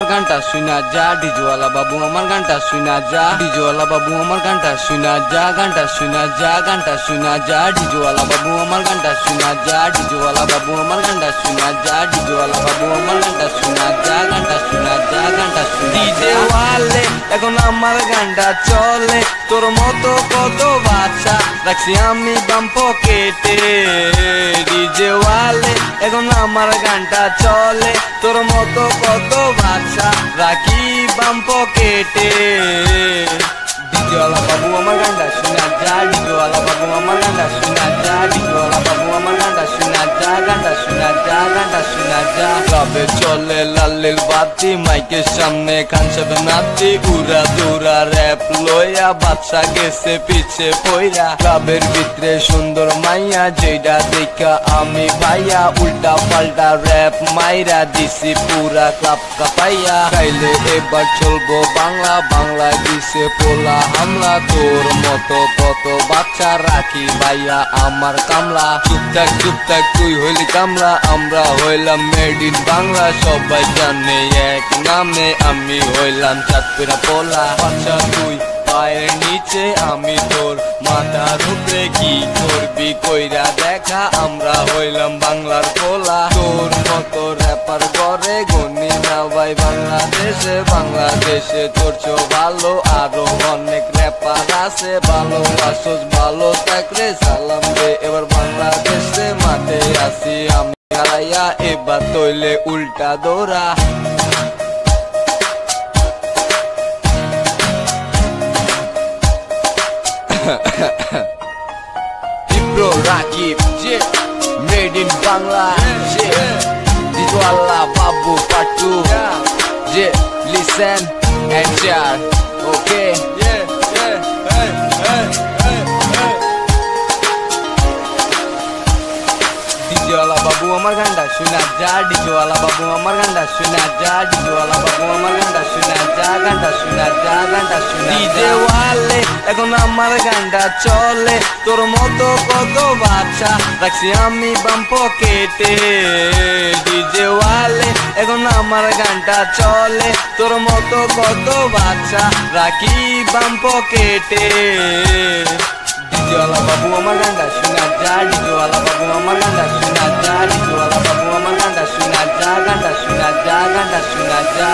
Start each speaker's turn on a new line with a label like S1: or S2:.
S1: গানটা শুনা যা, ডিজওয়ালা বাবু আমার গানটা শুনা যা, ডিজওয়ালা বাবু আমার গানটা শুনা যা, গানটা শুনা যা, গানটা শুনা যা, ডিজওয়ালা বাবু আমার গানটা শুনা যা, ডিজওয়ালা বাবু আমার গানটা শুনা যা, ডিজওয়ালা বাবু আমার গানটা শুনা যা, গানটা শুনা যা, গানটা শুনা ডিজে ওয়ালে এখন আমার গানটা চলে, তোর মতো কত বাচ্চা রাখছি আমি বাম পকেটে। ডিজে ওয়ালে এখন আমার গানটা চলে, তোর মতো কত বাচ্চা রাখি বাম পকেটে। ডিজওয়ালা বাবু আমার গানটা শোনা যা, ডিজওয়ালা বাবু আমার গানটা শোনা যা, ডিজওয়ালা বাবু আমার গানটা শোনা যা, গানটা শোনা যা, গানটা শোনা যা। ক্লাবে চলে লালের বাতি, মাইকের সামনে কানসাবে নাতি, উড়া দৌড়া র্যাপ লইয়া বাচ্চা গেছে পিছে পইরা। ক্লাবের ভিতরে সুন্দর মাইয়া যেটা দেখা আমি ভাইয়া, উল্টা পাল্টা র্যাপ মাইরা দিছি পুরা ক্লাব কাপাইয়া। খাইলে এবার চলবো বাংলা, বাংলা দিছে পোলা হামলা, তোর মতো কত বাচ্চা রাখি ভাইয়া আমার কামলা। চুপটাক তুই হইলি কামলা, আমরা হইলাম মেড ইন বাংলা, সবাই জানে এক নামে আমি হইলাম চাঁদপুরা পোলা। বাচ্চা তুই পায়ের নিচে আমি তোর মাথার উপরে, কি করবি কইরা দেখা, আমরা হইলাম বাংলার পোলা। তোর মতো র্যাপার করে গনি না ভাই বাংলাদেশে, বাংলাদেশে তোর চো ভালো আরো অনেক র্যাপার আছে। ভালো আসোস ভালো থাকলে সালাম দে, এবার বাংলাদেশে মাঠে আসি আমি হারাইয়া, এবার তৈলে উল্টা দৌড়া। Ibro Rakib, yeah, made in Bangla, yeah, Dijwala Babu Part 2, yeah, listen and share, okay, yeah, hey, hey, hey. ডিজওয়ালা বাবু আমার গানটা শোনা যা, ডিজওয়ালা বাবু আমার গানটা শোনা যা, ডিজওয়ালা বাবু আমার গানটা শোনা যা, গানটা শোনা যা, গানটা শোনা। ডিজে ওয়ালে এখন আমার গানটা চলে, তোর মতো কত বাচ্চা রাখছি আমি বাম পকেটে। ডিজে ওয়ালে এখন আমার গানটা চলে, তোর মতো কত বাচ্চা রাখি বাম পকেটে। ডিজওয়ালা বাবু আমার গানটা শোনা যা, ডিজওয়ালা বাবু আমার গানটা শোনা যা, ডিজওয়ালা বাবু আমার গানটা শোনা যা, গানটা শোনা যা, গানটা শোনা যা।